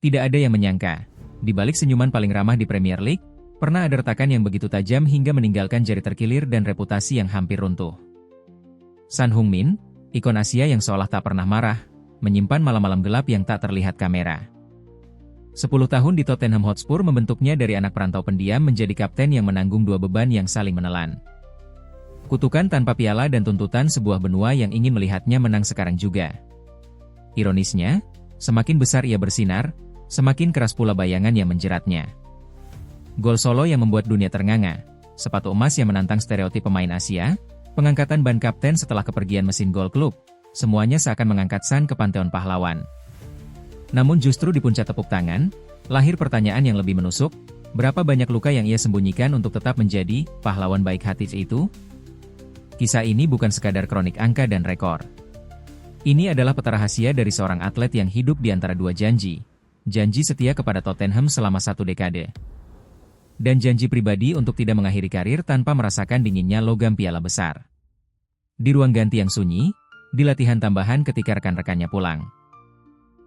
Tidak ada yang menyangka, di balik senyuman paling ramah di Premier League, pernah ada retakan yang begitu tajam hingga meninggalkan jari terkilir dan reputasi yang hampir runtuh. Son Heung-min, ikon Asia yang seolah tak pernah marah, menyimpan malam-malam gelap yang tak terlihat kamera. 10 tahun di Tottenham Hotspur membentuknya dari anak perantau pendiam menjadi kapten yang menanggung dua beban yang saling menelan. Kutukan tanpa piala dan tuntutan sebuah benua yang ingin melihatnya menang sekarang juga. Ironisnya, semakin besar ia bersinar, semakin keras pula bayangan yang menjeratnya. Gol solo yang membuat dunia ternganga, sepatu emas yang menantang stereotip pemain Asia, pengangkatan ban kapten setelah kepergian mesin gol klub, semuanya seakan mengangkat Son ke panteon pahlawan. Namun justru di puncak tepuk tangan, lahir pertanyaan yang lebih menusuk, berapa banyak luka yang ia sembunyikan untuk tetap menjadi pahlawan baik hati itu? Kisah ini bukan sekadar kronik angka dan rekor. Ini adalah peta rahasia dari seorang atlet yang hidup di antara dua janji setia kepada Tottenham selama 1 dekade. Dan janji pribadi untuk tidak mengakhiri karir tanpa merasakan dinginnya logam piala besar. Di ruang ganti yang sunyi, di latihan tambahan ketika rekan-rekannya pulang.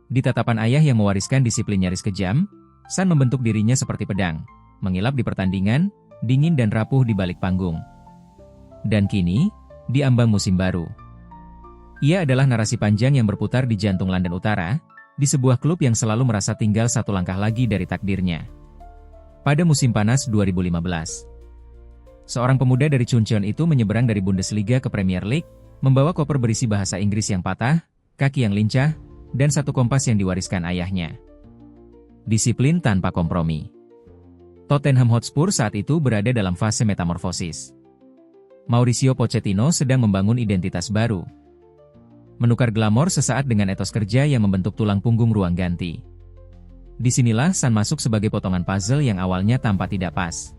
Di tatapan ayah yang mewariskan disiplin nyaris kejam, Son membentuk dirinya seperti pedang, mengilap di pertandingan, dingin dan rapuh di balik panggung. Dan kini, di ambang musim baru. Ia adalah narasi panjang yang berputar di jantung London Utara, di sebuah klub yang selalu merasa tinggal satu langkah lagi dari takdirnya. Pada musim panas 2015, seorang pemuda dari Chuncheon itu menyeberang dari Bundesliga ke Premier League, membawa koper berisi bahasa Inggris yang patah, kaki yang lincah, dan satu kompas yang diwariskan ayahnya. Disiplin tanpa kompromi. Tottenham Hotspur saat itu berada dalam fase metamorfosis. Mauricio Pochettino sedang membangun identitas baru. Menukar glamor sesaat dengan etos kerja yang membentuk tulang punggung ruang ganti. Disinilah Son masuk sebagai potongan puzzle yang awalnya tampak tidak pas.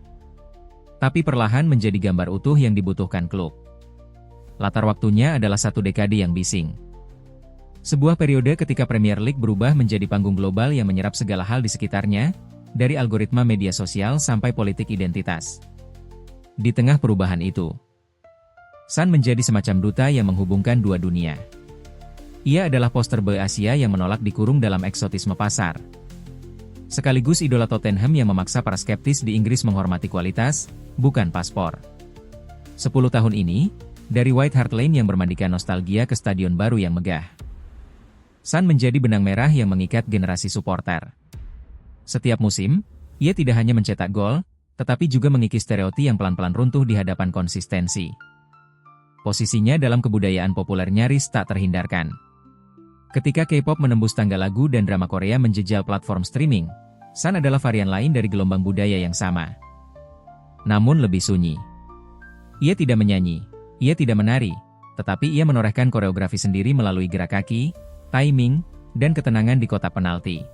Tapi perlahan menjadi gambar utuh yang dibutuhkan klub. Latar waktunya adalah 1 dekade yang bising. Sebuah periode ketika Premier League berubah menjadi panggung global yang menyerap segala hal di sekitarnya, dari algoritma media sosial sampai politik identitas. Di tengah perubahan itu, Son menjadi semacam duta yang menghubungkan dua dunia. Ia adalah poster boy Asia yang menolak dikurung dalam eksotisme pasar. Sekaligus idola Tottenham yang memaksa para skeptis di Inggris menghormati kualitas, bukan paspor. 10 tahun ini, dari White Hart Lane yang bermandikan nostalgia ke stadion baru yang megah. Son menjadi benang merah yang mengikat generasi supporter. Setiap musim, ia tidak hanya mencetak gol, tetapi juga mengikis stereotip yang pelan-pelan runtuh di hadapan konsistensi. Posisinya dalam kebudayaan populer nyaris tak terhindarkan. Ketika K-pop menembus tangga lagu dan drama Korea menjejal platform streaming, Son adalah varian lain dari gelombang budaya yang sama. Namun lebih sunyi. Ia tidak menyanyi, ia tidak menari, tetapi ia menorehkan koreografi sendiri melalui gerak kaki, timing, dan ketenangan di kotak penalti.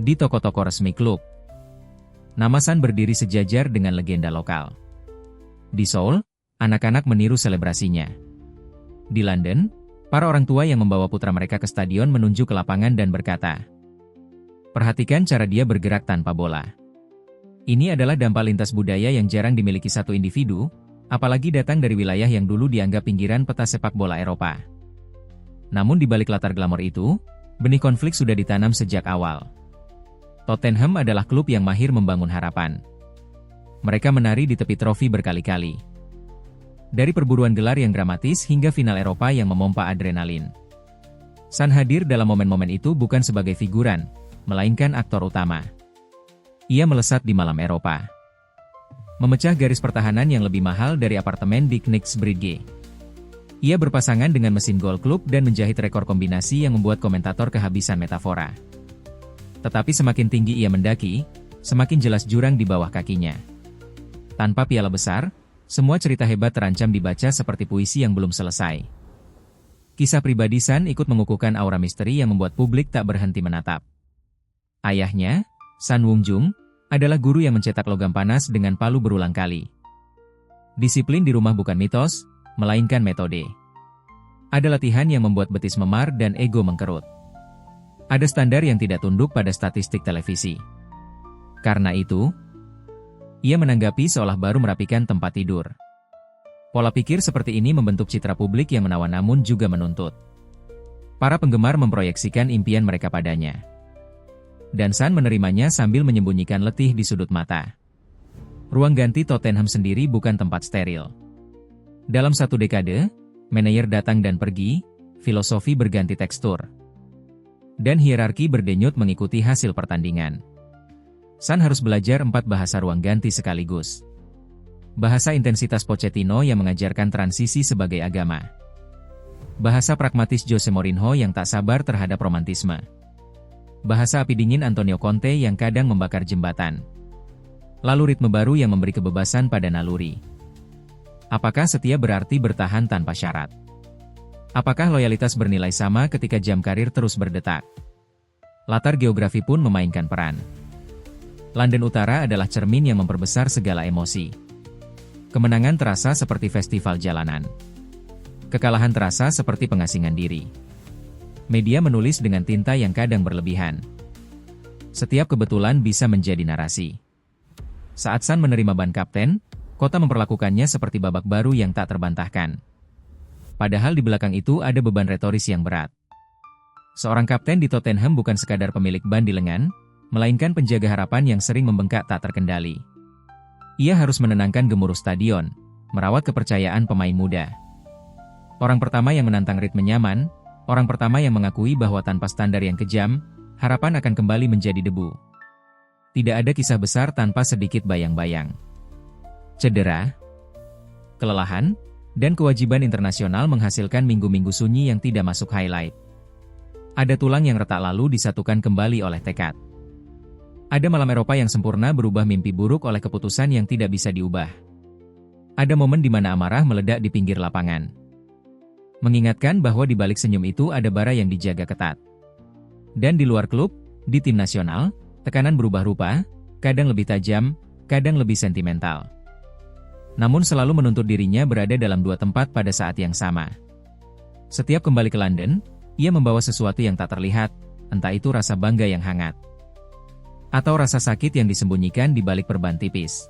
Di toko-toko resmi klub, nama Son berdiri sejajar dengan legenda lokal. Di Seoul, anak-anak meniru selebrasinya. Di London, para orang tua yang membawa putra mereka ke stadion menunjuk ke lapangan dan berkata, "Perhatikan cara dia bergerak tanpa bola." Ini adalah dampak lintas budaya yang jarang dimiliki satu individu, apalagi datang dari wilayah yang dulu dianggap pinggiran peta sepak bola Eropa. Namun di balik latar glamor itu, benih konflik sudah ditanam sejak awal. Tottenham adalah klub yang mahir membangun harapan. Mereka menari di tepi trofi berkali-kali. Dari perburuan gelar yang dramatis hingga final Eropa yang memompa adrenalin. Son hadir dalam momen-momen itu bukan sebagai figuran, melainkan aktor utama. Ia melesat di malam Eropa. Memecah garis pertahanan yang lebih mahal dari apartemen di Knightsbridge. Ia berpasangan dengan mesin gol klub dan menjahit rekor kombinasi yang membuat komentator kehabisan metafora. Tetapi semakin tinggi ia mendaki, semakin jelas jurang di bawah kakinya. Tanpa piala besar, semua cerita hebat terancam dibaca seperti puisi yang belum selesai. Kisah pribadi Son ikut mengukuhkan aura misteri yang membuat publik tak berhenti menatap. Ayahnya, Son Wung-jung, adalah guru yang mencetak logam panas dengan palu berulang kali. Disiplin di rumah bukan mitos, melainkan metode. Ada latihan yang membuat betis memar dan ego mengkerut. Ada standar yang tidak tunduk pada statistik televisi. Karena itu, ia menanggapi seolah baru merapikan tempat tidur. Pola pikir seperti ini membentuk citra publik yang menawan namun juga menuntut. Para penggemar memproyeksikan impian mereka padanya. dan San menerimanya sambil menyembunyikan letih di sudut mata. Ruang ganti Tottenham sendiri bukan tempat steril. Dalam satu dekade, manajer datang dan pergi, filosofi berganti tekstur, dan hierarki berdenyut mengikuti hasil pertandingan. San harus belajar 4 bahasa ruang ganti sekaligus. Bahasa intensitas Pochettino yang mengajarkan transisi sebagai agama. Bahasa pragmatis Jose Mourinho yang tak sabar terhadap romantisme. Bahasa api dingin Antonio Conte yang kadang membakar jembatan. Lalu ritme baru yang memberi kebebasan pada naluri. Apakah setia berarti bertahan tanpa syarat? Apakah loyalitas bernilai sama ketika jam karir terus berdetak? Latar geografi pun memainkan peran. London Utara adalah cermin yang memperbesar segala emosi. Kemenangan terasa seperti festival jalanan. Kekalahan terasa seperti pengasingan diri. Media menulis dengan tinta yang kadang berlebihan. Setiap kebetulan bisa menjadi narasi. Saat San menerima ban kapten, kota memperlakukannya seperti babak baru yang tak terbantahkan. Padahal di belakang itu ada beban retoris yang berat. Seorang kapten di Tottenham bukan sekadar pemilik ban di lengan, melainkan penjaga harapan yang sering membengkak tak terkendali. Ia harus menenangkan gemuruh stadion, merawat kepercayaan pemain muda. Orang pertama yang menantang ritme nyaman, orang pertama yang mengakui bahwa tanpa standar yang kejam, harapan akan kembali menjadi debu. Tidak ada kisah besar tanpa sedikit bayang-bayang. Cedera, kelelahan, dan kewajiban internasional menghasilkan minggu-minggu sunyi yang tidak masuk highlight. Ada tulang yang retak lalu disatukan kembali oleh tekad. Ada malam Eropa yang sempurna berubah mimpi buruk oleh keputusan yang tidak bisa diubah. Ada momen di mana amarah meledak di pinggir lapangan. Mengingatkan bahwa di balik senyum itu ada bara yang dijaga ketat. Dan di luar klub, di tim nasional, tekanan berubah rupa, kadang lebih tajam, kadang lebih sentimental. Namun selalu menuntut dirinya berada dalam 2 tempat pada saat yang sama. Setiap kembali ke London, ia membawa sesuatu yang tak terlihat, entah itu rasa bangga yang hangat, atau rasa sakit yang disembunyikan di balik perban tipis.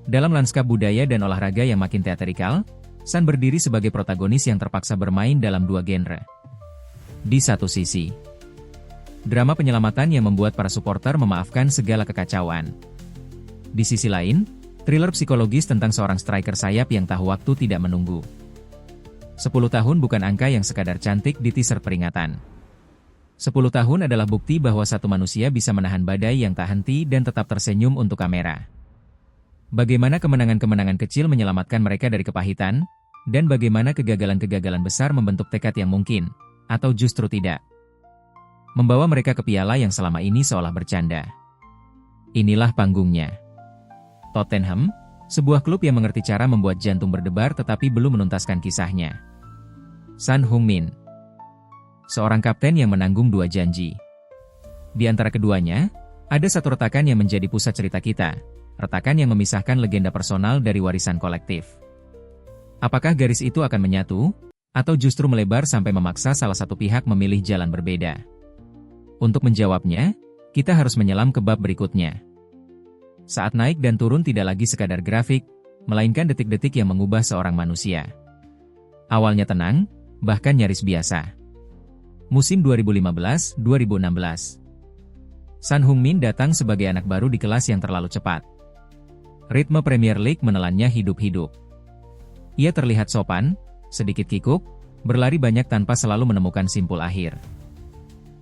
Dalam lanskap budaya dan olahraga yang makin teatrikal, San berdiri sebagai protagonis yang terpaksa bermain dalam 2 genre. Di satu sisi, drama penyelamatan yang membuat para supporter memaafkan segala kekacauan. Di sisi lain, thriller psikologis tentang seorang striker sayap yang tahu waktu tidak menunggu. 10 tahun bukan angka yang sekadar cantik di teaser peringatan. 10 tahun adalah bukti bahwa satu manusia bisa menahan badai yang tak henti dan tetap tersenyum untuk kamera. Bagaimana kemenangan-kemenangan kecil menyelamatkan mereka dari kepahitan, dan bagaimana kegagalan-kegagalan besar membentuk tekad yang mungkin, atau justru tidak. Membawa mereka ke piala yang selama ini seolah bercanda. Inilah panggungnya. Tottenham, sebuah klub yang mengerti cara membuat jantung berdebar tetapi belum menuntaskan kisahnya. Son Heung-min, seorang kapten yang menanggung 2 janji. Di antara keduanya, ada satu retakan yang menjadi pusat cerita kita, retakan yang memisahkan legenda personal dari warisan kolektif. Apakah garis itu akan menyatu, atau justru melebar sampai memaksa salah satu pihak memilih jalan berbeda? Untuk menjawabnya, kita harus menyelam ke bab berikutnya. Saat naik dan turun tidak lagi sekadar grafik, melainkan detik-detik yang mengubah seorang manusia. Awalnya tenang, bahkan nyaris biasa. Musim 2015-2016. Son Heung-min datang sebagai anak baru di kelas yang terlalu cepat. Ritme Premier League menelannya hidup-hidup. Ia terlihat sopan, sedikit kikuk, berlari banyak tanpa selalu menemukan simpul akhir.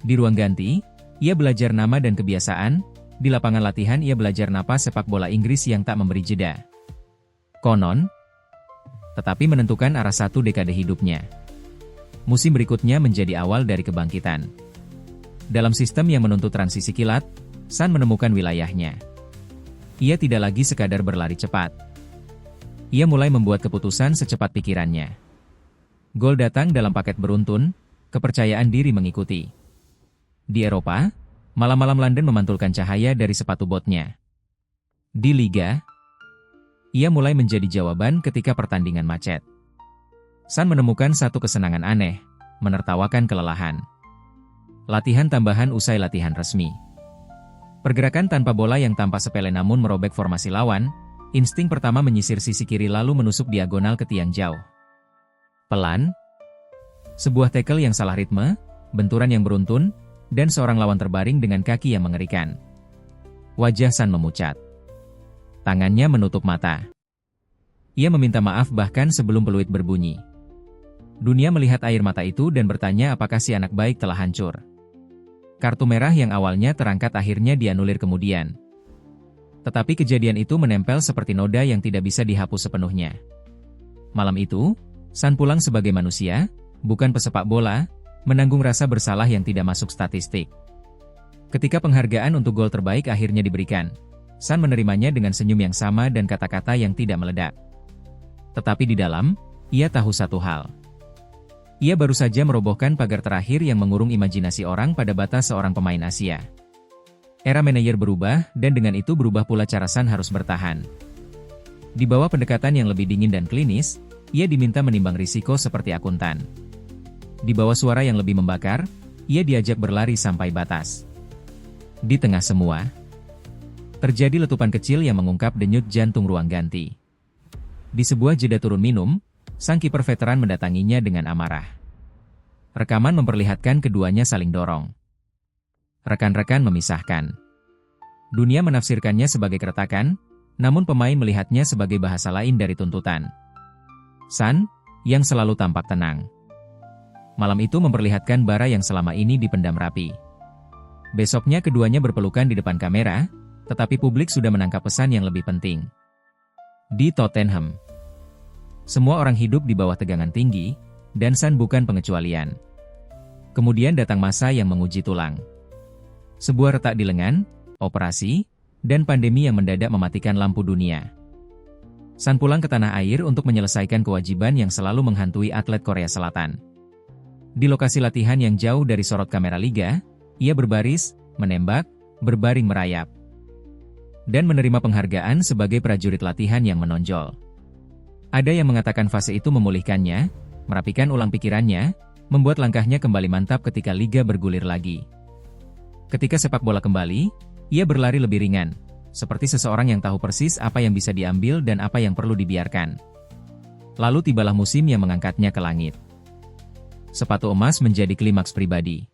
Di ruang ganti, ia belajar nama dan kebiasaan, di lapangan latihan ia belajar napas sepak bola Inggris yang tak memberi jeda. Konon, tetapi menentukan arah satu dekade hidupnya. Musim berikutnya menjadi awal dari kebangkitan. Dalam sistem yang menuntut transisi kilat, Son menemukan wilayahnya. Ia tidak lagi sekadar berlari cepat. Ia mulai membuat keputusan secepat pikirannya. Gol datang dalam paket beruntun, kepercayaan diri mengikuti. Di Eropa, malam-malam London memantulkan cahaya dari sepatu botnya. Di Liga, ia mulai menjadi jawaban ketika pertandingan macet. Son menemukan satu kesenangan aneh, menertawakan kelelahan. Latihan tambahan usai latihan resmi. Pergerakan tanpa bola yang tampak sepele namun merobek formasi lawan, insting pertama menyisir sisi kiri lalu menusuk diagonal ke tiang jauh. Pelan, sebuah tackle yang salah ritme, benturan yang beruntun, dan seorang lawan terbaring dengan kaki yang mengerikan. Wajah San memucat. Tangannya menutup mata. Ia meminta maaf bahkan sebelum peluit berbunyi. Dunia melihat air mata itu dan bertanya apakah si anak baik telah hancur. Kartu merah yang awalnya terangkat akhirnya dianulir kemudian. Tetapi kejadian itu menempel seperti noda yang tidak bisa dihapus sepenuhnya. Malam itu, San pulang sebagai manusia, bukan pesepak bola, menanggung rasa bersalah yang tidak masuk statistik. Ketika penghargaan untuk gol terbaik akhirnya diberikan, San menerimanya dengan senyum yang sama dan kata-kata yang tidak meledak. Tetapi di dalam, ia tahu satu hal. Ia baru saja merobohkan pagar terakhir yang mengurung imajinasi orang pada batas seorang pemain Asia. Era manajer berubah, dan dengan itu berubah pula cara San harus bertahan. Di bawah pendekatan yang lebih dingin dan klinis, ia diminta menimbang risiko seperti akuntan. Di bawah suara yang lebih membakar, ia diajak berlari sampai batas. Di tengah semua, terjadi letupan kecil yang mengungkap denyut jantung ruang ganti. Di sebuah jeda turun minum, sang kiper veteran mendatanginya dengan amarah. Rekaman memperlihatkan keduanya saling dorong. Rekan-rekan memisahkan. Dunia menafsirkannya sebagai keretakan, namun pemain melihatnya sebagai bahasa lain dari tuntutan. San, yang selalu tampak tenang. Malam itu memperlihatkan bara yang selama ini dipendam rapi. Besoknya keduanya berpelukan di depan kamera, tetapi publik sudah menangkap pesan yang lebih penting. Di Tottenham, semua orang hidup di bawah tegangan tinggi, dan San bukan pengecualian. Kemudian datang masa yang menguji tulang. Sebuah retak di lengan, operasi, dan pandemi yang mendadak mematikan lampu dunia. San pulang ke tanah air untuk menyelesaikan kewajiban yang selalu menghantui atlet Korea Selatan. Di lokasi latihan yang jauh dari sorot kamera liga, ia berbaris, menembak, berbaring merayap, dan menerima penghargaan sebagai prajurit latihan yang menonjol. Ada yang mengatakan fase itu memulihkannya, merapikan ulang pikirannya, membuat langkahnya kembali mantap ketika liga bergulir lagi. Ketika sepak bola kembali, ia berlari lebih ringan, seperti seseorang yang tahu persis apa yang bisa diambil dan apa yang perlu dibiarkan. Lalu tibalah musim yang mengangkatnya ke langit. Sepatu emas menjadi klimaks pribadi.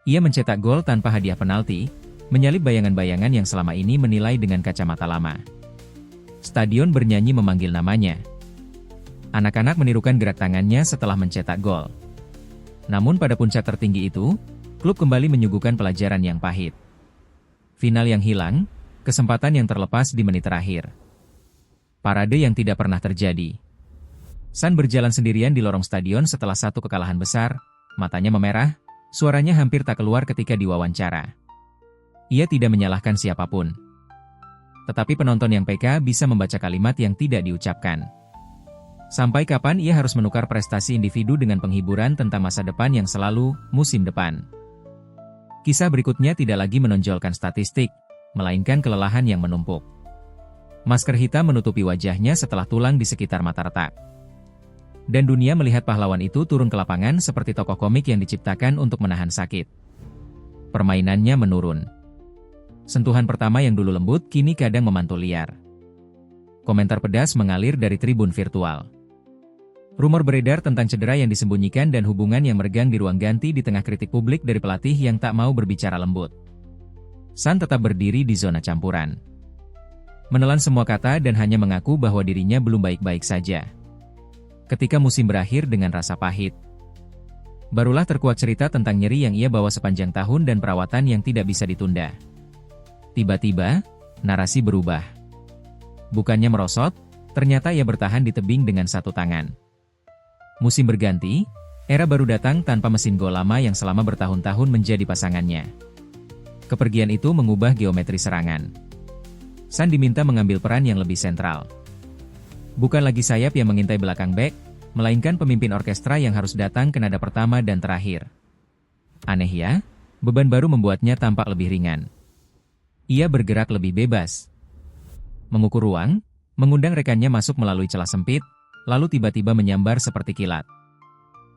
Ia mencetak gol tanpa hadiah penalti, menyalip bayangan-bayangan yang selama ini menilai dengan kacamata lama. Stadion bernyanyi memanggil namanya. Anak-anak menirukan gerak tangannya setelah mencetak gol. Namun pada puncak tertinggi itu, klub kembali menyuguhkan pelajaran yang pahit. Final yang hilang, kesempatan yang terlepas di menit terakhir. Parade yang tidak pernah terjadi. San berjalan sendirian di lorong stadion setelah satu kekalahan besar, matanya memerah, suaranya hampir tak keluar ketika diwawancara. Ia tidak menyalahkan siapapun. Tetapi penonton yang PK bisa membaca kalimat yang tidak diucapkan. Sampai kapan ia harus menukar prestasi individu dengan penghiburan tentang masa depan yang selalu musim depan? Kisah berikutnya tidak lagi menonjolkan statistik, melainkan kelelahan yang menumpuk. Masker hitam menutupi wajahnya setelah tulang di sekitar mata retak. Dan dunia melihat pahlawan itu turun ke lapangan seperti tokoh komik yang diciptakan untuk menahan sakit. Permainannya menurun. Sentuhan pertama yang dulu lembut kini kadang memantul liar. Komentar pedas mengalir dari tribun virtual. Rumor beredar tentang cedera yang disembunyikan dan hubungan yang meregang di ruang ganti di tengah kritik publik dari pelatih yang tak mau berbicara lembut. San tetap berdiri di zona campuran. Menelan semua kata dan hanya mengaku bahwa dirinya belum baik-baik saja. Ketika musim berakhir dengan rasa pahit, barulah terkuak cerita tentang nyeri yang ia bawa sepanjang tahun dan perawatan yang tidak bisa ditunda. Tiba-tiba, narasi berubah. Bukannya merosot, ternyata ia bertahan di tebing dengan satu tangan. Musim berganti, era baru datang tanpa mesin gol lama yang selama bertahun-tahun menjadi pasangannya. Kepergian itu mengubah geometri serangan. San diminta mengambil peran yang lebih sentral. Bukan lagi sayap yang mengintai belakang bek, melainkan pemimpin orkestra yang harus datang ke nada pertama dan terakhir. Aneh ya, beban baru membuatnya tampak lebih ringan. Ia bergerak lebih bebas. Mengukur ruang, mengundang rekannya masuk melalui celah sempit, lalu tiba-tiba menyambar seperti kilat.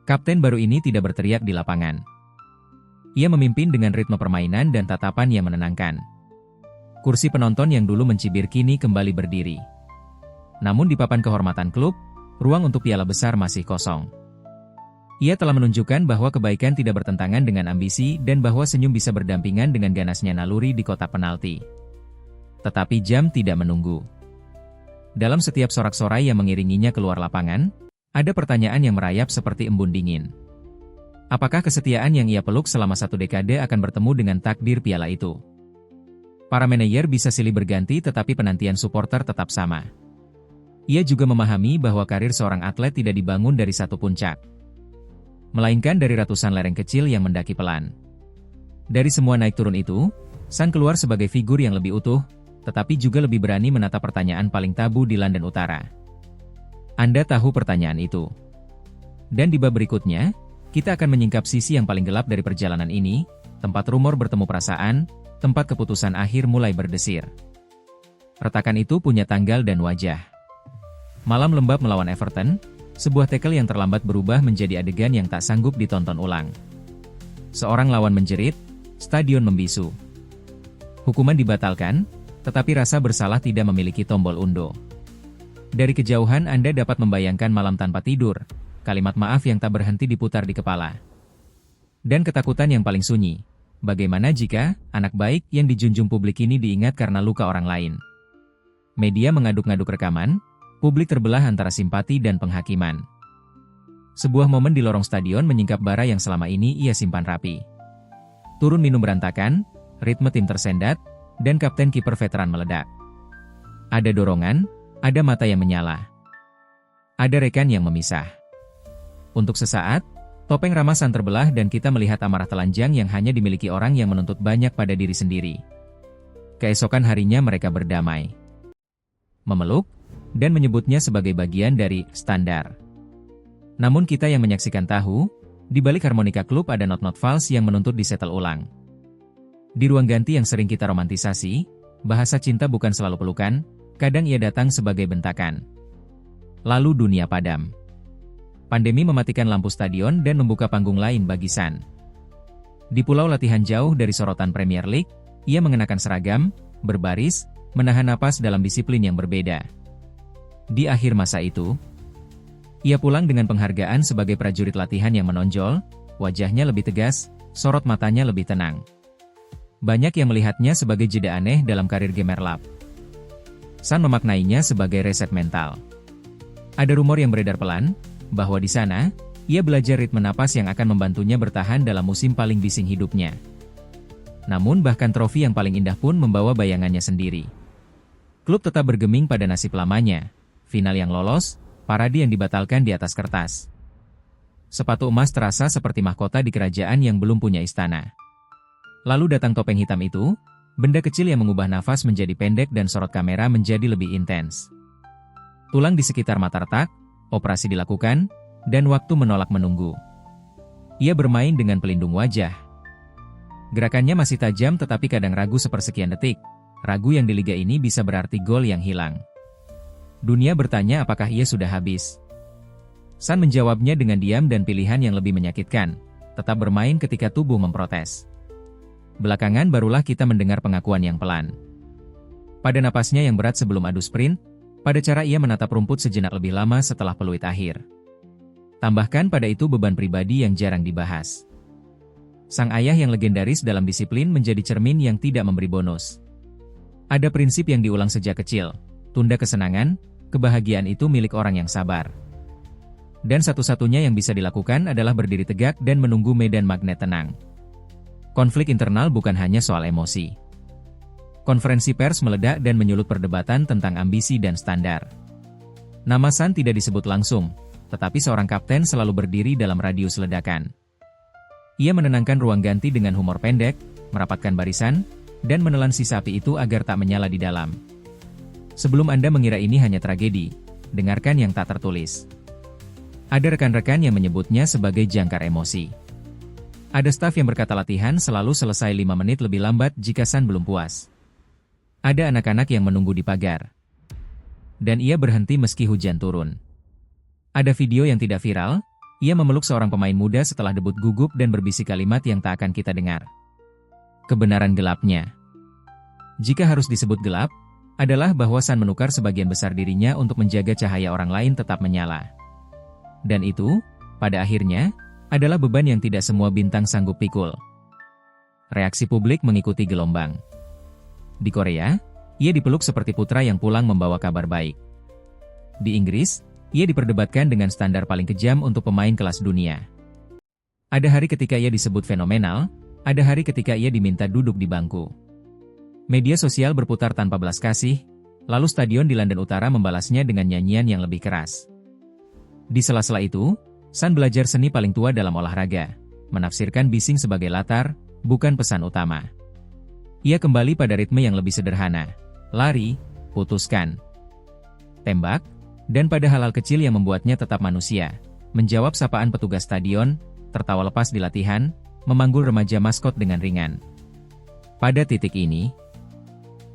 Kapten baru ini tidak berteriak di lapangan. Ia memimpin dengan ritme permainan dan tatapan yang menenangkan. Kursi penonton yang dulu mencibir kini kembali berdiri. Namun di papan kehormatan klub, ruang untuk piala besar masih kosong. Ia telah menunjukkan bahwa kebaikan tidak bertentangan dengan ambisi dan bahwa senyum bisa berdampingan dengan ganasnya naluri di kotak penalti. Tetapi jam tidak menunggu. Dalam setiap sorak-sorai yang mengiringinya keluar lapangan, ada pertanyaan yang merayap seperti embun dingin. Apakah kesetiaan yang ia peluk selama 1 dekade akan bertemu dengan takdir piala itu? Para manajer bisa silih berganti tetapi penantian supporter tetap sama. Ia juga memahami bahwa karir seorang atlet tidak dibangun dari satu puncak, melainkan dari ratusan lereng kecil yang mendaki pelan. Dari semua naik turun itu, San keluar sebagai figur yang lebih utuh, tetapi juga lebih berani menatap pertanyaan paling tabu di London Utara. Anda tahu pertanyaan itu. Dan di bab berikutnya, kita akan menyingkap sisi yang paling gelap dari perjalanan ini, tempat rumor bertemu perasaan, tempat keputusan akhir mulai berdesir. Retakan itu punya tanggal dan wajah. Malam lembab melawan Everton, sebuah tackle yang terlambat berubah menjadi adegan yang tak sanggup ditonton ulang. Seorang lawan menjerit, stadion membisu. Hukuman dibatalkan, tetapi rasa bersalah tidak memiliki tombol undo. Dari kejauhan Anda dapat membayangkan malam tanpa tidur, kalimat maaf yang tak berhenti diputar di kepala. Dan ketakutan yang paling sunyi. Bagaimana jika anak baik yang dijunjung publik ini diingat karena luka orang lain? Media mengaduk-ngaduk rekaman, publik terbelah antara simpati dan penghakiman. Sebuah momen di lorong stadion menyingkap bara yang selama ini ia simpan rapi. Turun minum berantakan, ritme tim tersendat, dan kapten kiper veteran meledak. Ada dorongan, ada mata yang menyala. Ada rekan yang memisah. Untuk sesaat, topeng ramah San terbelah dan kita melihat amarah telanjang yang hanya dimiliki orang yang menuntut banyak pada diri sendiri. Keesokan harinya mereka berdamai. Memeluk, dan menyebutnya sebagai bagian dari standar. Namun kita yang menyaksikan tahu, di balik harmonika klub ada not-not fals yang menuntut disetel ulang. Di ruang ganti yang sering kita romantisasi, bahasa cinta bukan selalu pelukan, kadang ia datang sebagai bentakan. Lalu dunia padam. Pandemi mematikan lampu stadion dan membuka panggung lain bagi San. Di pulau latihan jauh dari sorotan Premier League, ia mengenakan seragam, berbaris, menahan napas dalam disiplin yang berbeda. Di akhir masa itu, ia pulang dengan penghargaan sebagai prajurit latihan yang menonjol, wajahnya lebih tegas, sorot matanya lebih tenang. Banyak yang melihatnya sebagai jeda aneh dalam karir Gemerlap. San memaknainya sebagai reset mental. Ada rumor yang beredar pelan, bahwa di sana, ia belajar ritme napas yang akan membantunya bertahan dalam musim paling bising hidupnya. Namun bahkan trofi yang paling indah pun membawa bayangannya sendiri. Klub tetap bergeming pada nasib lamanya. Final yang lolos, parade yang dibatalkan di atas kertas. Sepatu emas terasa seperti mahkota di kerajaan yang belum punya istana. Lalu datang topeng hitam itu, benda kecil yang mengubah nafas menjadi pendek dan sorot kamera menjadi lebih intens. Tulang di sekitar mata retak, operasi dilakukan, dan waktu menolak menunggu. Ia bermain dengan pelindung wajah. Gerakannya masih tajam tetapi kadang ragu sepersekian detik. Ragu yang di liga ini bisa berarti gol yang hilang. Dunia bertanya apakah ia sudah habis. San menjawabnya dengan diam dan pilihan yang lebih menyakitkan, tetap bermain ketika tubuh memprotes. Belakangan barulah kita mendengar pengakuan yang pelan. Pada napasnya yang berat sebelum adu sprint, pada cara ia menatap rumput sejenak lebih lama setelah peluit akhir. Tambahkan pada itu beban pribadi yang jarang dibahas. Sang ayah yang legendaris dalam disiplin menjadi cermin yang tidak memberi bonus. Ada prinsip yang diulang sejak kecil, tunda kesenangan, kebahagiaan itu milik orang yang sabar. Dan satu-satunya yang bisa dilakukan adalah berdiri tegak dan menunggu medan magnet tenang. Konflik internal bukan hanya soal emosi. Konferensi pers meledak dan menyulut perdebatan tentang ambisi dan standar. Nama San tidak disebut langsung, tetapi seorang kapten selalu berdiri dalam radius ledakan. Ia menenangkan ruang ganti dengan humor pendek, merapatkan barisan, dan menelan sisa api itu agar tak menyala di dalam. Sebelum Anda mengira ini hanya tragedi, dengarkan yang tak tertulis. Ada rekan-rekan yang menyebutnya sebagai jangkar emosi. Ada staf yang berkata latihan selalu selesai 5 menit lebih lambat jika San belum puas. Ada anak-anak yang menunggu di pagar. Dan ia berhenti meski hujan turun. Ada video yang tidak viral, ia memeluk seorang pemain muda setelah debut gugup dan berbisik kalimat yang tak akan kita dengar. Kebenaran gelapnya. Jika harus disebut gelap, adalah bahwa San menukar sebagian besar dirinya untuk menjaga cahaya orang lain tetap menyala. Dan itu, pada akhirnya, adalah beban yang tidak semua bintang sanggup pikul. Reaksi publik mengikuti gelombang. Di Korea, ia dipeluk seperti putra yang pulang membawa kabar baik. Di Inggris, ia diperdebatkan dengan standar paling kejam untuk pemain kelas dunia. Ada hari ketika ia disebut fenomenal, ada hari ketika ia diminta duduk di bangku. Media sosial berputar tanpa belas kasih, lalu stadion di London Utara membalasnya dengan nyanyian yang lebih keras. Di sela-sela itu, Son belajar seni paling tua dalam olahraga, menafsirkan bising sebagai latar, bukan pesan utama. Ia kembali pada ritme yang lebih sederhana, lari, putuskan, tembak, dan pada hal-hal kecil yang membuatnya tetap manusia, menjawab sapaan petugas stadion, tertawa lepas di latihan, memanggul remaja maskot dengan ringan. Pada titik ini,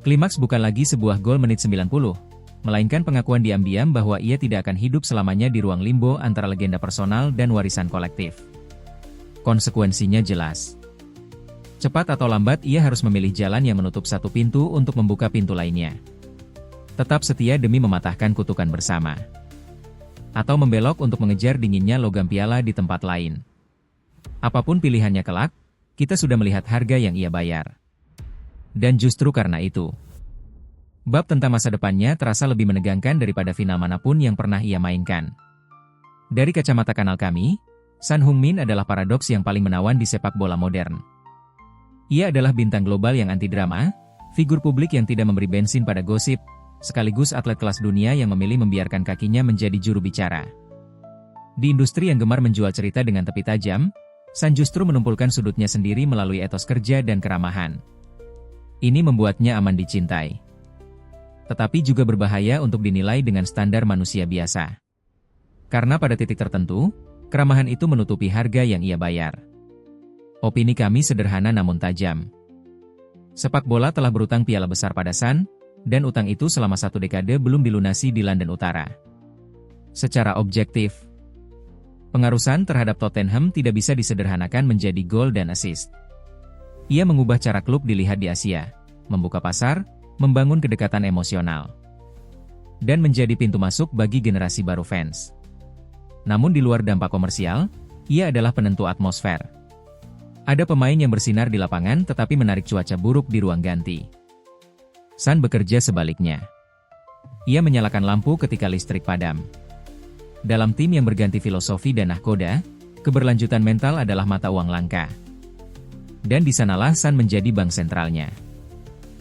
klimaks bukan lagi sebuah gol menit 90, melainkan pengakuan diam-diam bahwa ia tidak akan hidup selamanya di ruang limbo antara legenda personal dan warisan kolektif. Konsekuensinya jelas. Cepat atau lambat ia harus memilih jalan yang menutup satu pintu untuk membuka pintu lainnya. Tetap setia demi mematahkan kutukan bersama. Atau membelok untuk mengejar dinginnya logam piala di tempat lain. Apapun pilihannya kelak, kita sudah melihat harga yang ia bayar. Dan justru karena itu, bab tentang masa depannya terasa lebih menegangkan daripada final manapun yang pernah ia mainkan. Dari kacamata kanal kami, Son Heung-min adalah paradoks yang paling menawan di sepak bola modern. Ia adalah bintang global yang anti drama, figur publik yang tidak memberi bensin pada gosip, sekaligus atlet kelas dunia yang memilih membiarkan kakinya menjadi juru bicara. Di industri yang gemar menjual cerita dengan tepi tajam, Son justru menumpulkan sudutnya sendiri melalui etos kerja dan keramahan. Ini membuatnya aman dicintai. Tetapi juga berbahaya untuk dinilai dengan standar manusia biasa. Karena pada titik tertentu, keramahan itu menutupi harga yang ia bayar. Opini kami sederhana namun tajam. Sepak bola telah berutang piala besar pada Son, dan utang itu selama 1 dekade belum dilunasi di London Utara. Secara objektif, pengaruh Son terhadap Tottenham tidak bisa disederhanakan menjadi gol dan assist. Ia mengubah cara klub dilihat di Asia, membuka pasar, membangun kedekatan emosional, dan menjadi pintu masuk bagi generasi baru fans. Namun di luar dampak komersial, ia adalah penentu atmosfer. Ada pemain yang bersinar di lapangan tetapi menarik cuaca buruk di ruang ganti. Son bekerja sebaliknya. Ia menyalakan lampu ketika listrik padam. Dalam tim yang berganti filosofi dan nahkoda, keberlanjutan mental adalah mata uang langka. Dan di sanalah Son menjadi bank sentralnya.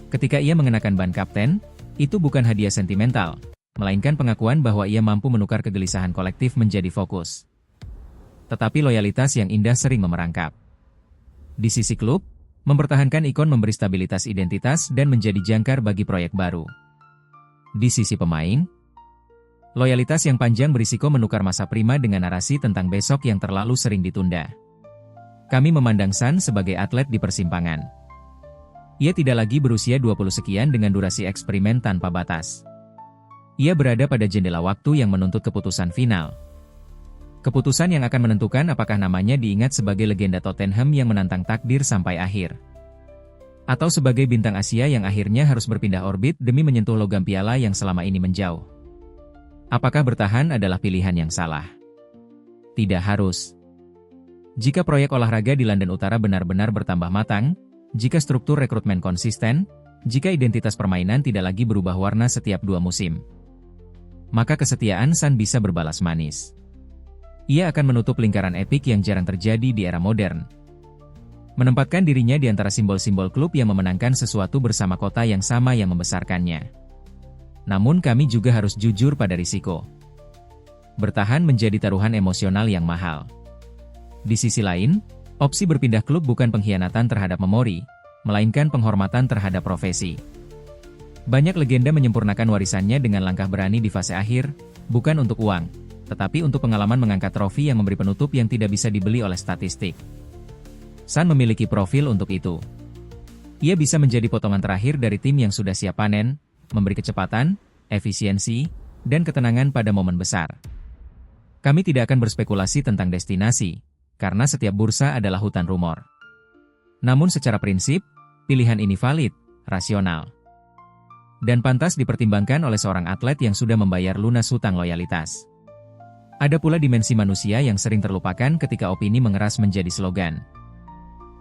Ketika ia mengenakan ban kapten, itu bukan hadiah sentimental, melainkan pengakuan bahwa ia mampu menukar kegelisahan kolektif menjadi fokus. Tetapi loyalitas yang indah sering memerangkap. Di sisi klub, mempertahankan ikon memberi stabilitas identitas dan menjadi jangkar bagi proyek baru. Di sisi pemain, loyalitas yang panjang berisiko menukar masa prima dengan narasi tentang besok yang terlalu sering ditunda. Kami memandang Son sebagai atlet di persimpangan. Ia tidak lagi berusia 20 sekian dengan durasi eksperimen tanpa batas. Ia berada pada jendela waktu yang menuntut keputusan final. Keputusan yang akan menentukan apakah namanya diingat sebagai legenda Tottenham yang menantang takdir sampai akhir. Atau sebagai bintang Asia yang akhirnya harus berpindah orbit demi menyentuh logam piala yang selama ini menjauh. Apakah bertahan adalah pilihan yang salah? Tidak harus. Jika proyek olahraga di London Utara benar-benar bertambah matang, jika struktur rekrutmen konsisten, jika identitas permainan tidak lagi berubah warna setiap 2 musim, maka kesetiaan Son bisa berbalas manis. Ia akan menutup lingkaran epik yang jarang terjadi di era modern. Menempatkan dirinya di antara simbol-simbol klub yang memenangkan sesuatu bersama kota yang sama yang membesarkannya. Namun kami juga harus jujur pada risiko. Bertahan menjadi taruhan emosional yang mahal. Di sisi lain, opsi berpindah klub bukan pengkhianatan terhadap memori, melainkan penghormatan terhadap profesi. Banyak legenda menyempurnakan warisannya dengan langkah berani di fase akhir, bukan untuk uang, tetapi untuk pengalaman mengangkat trofi yang memberi penutup yang tidak bisa dibeli oleh statistik. Son memiliki profil untuk itu. Ia bisa menjadi potongan terakhir dari tim yang sudah siap panen, memberi kecepatan, efisiensi, dan ketenangan pada momen besar. Kami tidak akan berspekulasi tentang destinasi, karena setiap bursa adalah hutan rumor. Namun secara prinsip, pilihan ini valid, rasional, dan pantas dipertimbangkan oleh seorang atlet yang sudah membayar lunas hutang loyalitas. Ada pula dimensi manusia yang sering terlupakan ketika opini mengeras menjadi slogan.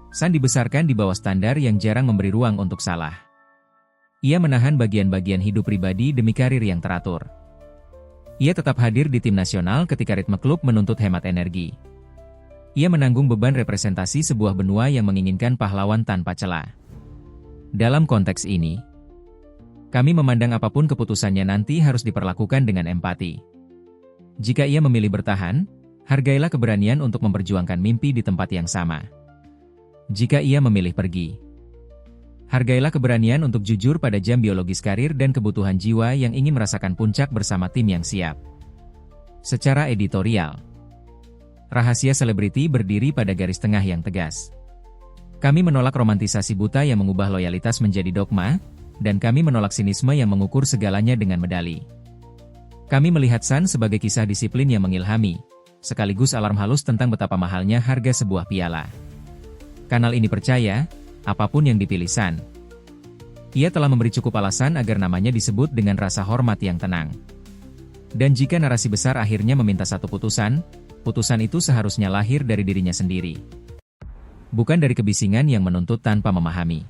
San dibesarkan di bawah standar yang jarang memberi ruang untuk salah. Ia menahan bagian-bagian hidup pribadi demi karir yang teratur. Ia tetap hadir di tim nasional ketika ritme klub menuntut hemat energi. Ia menanggung beban representasi sebuah benua yang menginginkan pahlawan tanpa celah. Dalam konteks ini, kami memandang apapun keputusannya nanti harus diperlakukan dengan empati. Jika ia memilih bertahan, hargailah keberanian untuk memperjuangkan mimpi di tempat yang sama. Jika ia memilih pergi, hargailah keberanian untuk jujur pada jam biologis karir dan kebutuhan jiwa yang ingin merasakan puncak bersama tim yang siap. Secara editorial, rahasia selebriti berdiri pada garis tengah yang tegas. Kami menolak romantisasi buta yang mengubah loyalitas menjadi dogma, dan kami menolak sinisme yang mengukur segalanya dengan medali. Kami melihat San sebagai kisah disiplin yang mengilhami, sekaligus alarm halus tentang betapa mahalnya harga sebuah piala. Kanal ini percaya, apapun yang dipilih San, ia telah memberi cukup alasan agar namanya disebut dengan rasa hormat yang tenang. Dan jika narasi besar akhirnya meminta satu putusan, putusan itu seharusnya lahir dari dirinya sendiri. Bukan dari kebisingan yang menuntut tanpa memahami.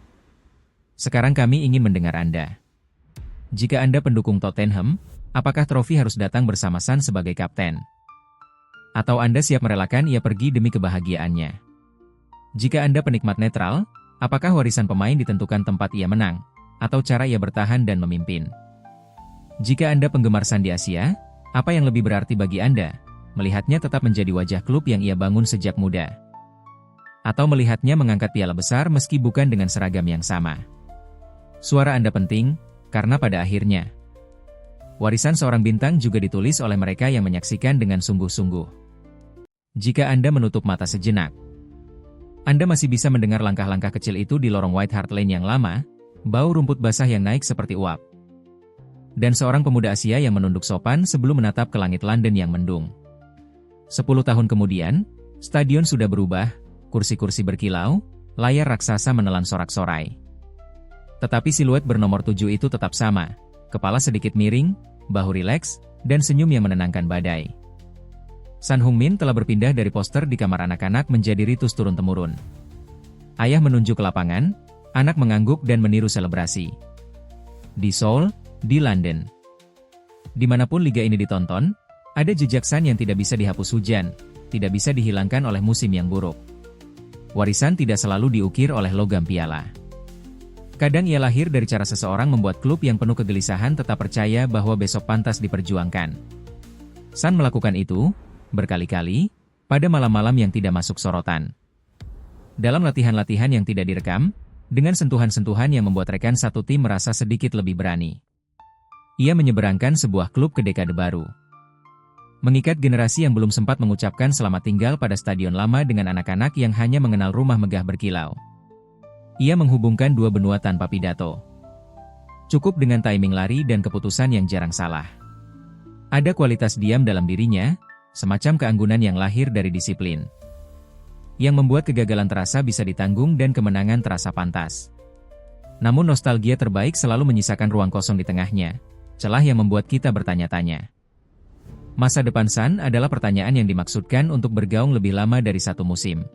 Sekarang kami ingin mendengar Anda. Jika Anda pendukung Tottenham, apakah trofi harus datang bersama San sebagai kapten? Atau Anda siap merelakan ia pergi demi kebahagiaannya? Jika Anda penikmat netral, apakah warisan pemain ditentukan tempat ia menang, atau cara ia bertahan dan memimpin? Jika Anda penggemar San di Asia, apa yang lebih berarti bagi Anda? Melihatnya tetap menjadi wajah klub yang ia bangun sejak muda? Atau melihatnya mengangkat piala besar meski bukan dengan seragam yang sama? Suara Anda penting, karena pada akhirnya, warisan seorang bintang juga ditulis oleh mereka yang menyaksikan dengan sungguh-sungguh. Jika Anda menutup mata sejenak, Anda masih bisa mendengar langkah-langkah kecil itu di lorong White Hart Lane yang lama, bau rumput basah yang naik seperti uap. Dan seorang pemuda Asia yang menunduk sopan sebelum menatap ke langit London yang mendung. 10 tahun kemudian, stadion sudah berubah, kursi-kursi berkilau, layar raksasa menelan sorak-sorai. Tetapi siluet bernomor 7 itu tetap sama, kepala sedikit miring, bahu rileks, dan senyum yang menenangkan badai. San Heung-min telah berpindah dari poster di kamar anak-anak menjadi ritus turun-temurun. Ayah menunjuk ke lapangan, anak mengangguk dan meniru selebrasi. Di Seoul, di London, dimanapun liga ini ditonton, ada jejak San yang tidak bisa dihapus hujan, tidak bisa dihilangkan oleh musim yang buruk. Warisan tidak selalu diukir oleh logam piala. Kadang ia lahir dari cara seseorang membuat klub yang penuh kegelisahan tetap percaya bahwa besok pantas diperjuangkan. San melakukan itu, berkali-kali, pada malam-malam yang tidak masuk sorotan. Dalam latihan-latihan yang tidak direkam, dengan sentuhan-sentuhan yang membuat rekan satu tim merasa sedikit lebih berani. Ia menyeberangkan sebuah klub ke dekade baru. Mengikat generasi yang belum sempat mengucapkan selamat tinggal pada stadion lama dengan anak-anak yang hanya mengenal rumah megah berkilau. Ia menghubungkan dua benua tanpa pidato. Cukup dengan timing lari dan keputusan yang jarang salah. Ada kualitas diam dalam dirinya, semacam keanggunan yang lahir dari disiplin. Yang membuat kegagalan terasa bisa ditanggung dan kemenangan terasa pantas. Namun nostalgia terbaik selalu menyisakan ruang kosong di tengahnya, celah yang membuat kita bertanya-tanya. Masa depan San adalah pertanyaan yang dimaksudkan untuk bergaung lebih lama dari satu musim.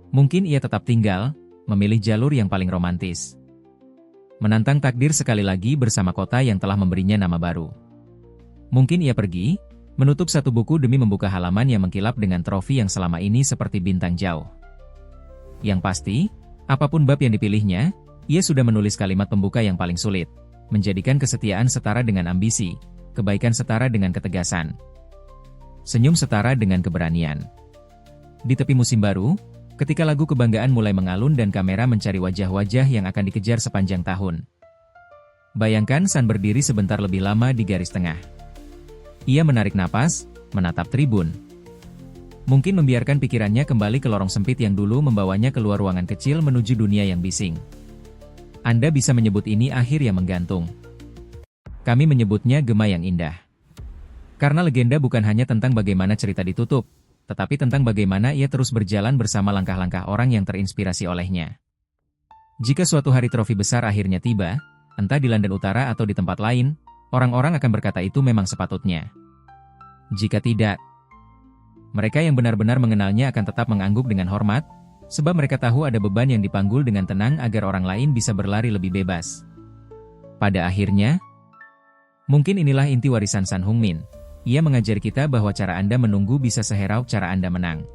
Mungkin ia tetap tinggal, memilih jalur yang paling romantis. Menantang takdir sekali lagi bersama kota yang telah memberinya nama baru. Mungkin ia pergi, menutup satu buku demi membuka halaman yang mengkilap dengan trofi yang selama ini seperti bintang jauh. Yang pasti, apapun bab yang dipilihnya, ia sudah menulis kalimat pembuka yang paling sulit, menjadikan kesetiaan setara dengan ambisi, kebaikan setara dengan ketegasan, senyum setara dengan keberanian. Di tepi musim baru, ketika lagu kebanggaan mulai mengalun dan kamera mencari wajah-wajah yang akan dikejar sepanjang tahun. Bayangkan San berdiri sebentar lebih lama di garis tengah. Ia menarik napas, menatap tribun. Mungkin membiarkan pikirannya kembali ke lorong sempit yang dulu membawanya keluar ruangan kecil menuju dunia yang bising. Anda bisa menyebut ini akhir yang menggantung. Kami menyebutnya gema yang indah. Karena legenda bukan hanya tentang bagaimana cerita ditutup, tetapi tentang bagaimana ia terus berjalan bersama langkah-langkah orang yang terinspirasi olehnya. Jika suatu hari trofi besar akhirnya tiba, entah di London Utara atau di tempat lain, orang-orang akan berkata itu memang sepatutnya. Jika tidak, mereka yang benar-benar mengenalnya akan tetap mengangguk dengan hormat, sebab mereka tahu ada beban yang dipanggul dengan tenang agar orang lain bisa berlari lebih bebas. Pada akhirnya, mungkin inilah inti warisan Sun Hungmin. Ia mengajari kita bahwa cara Anda menunggu bisa seherau cara Anda menang.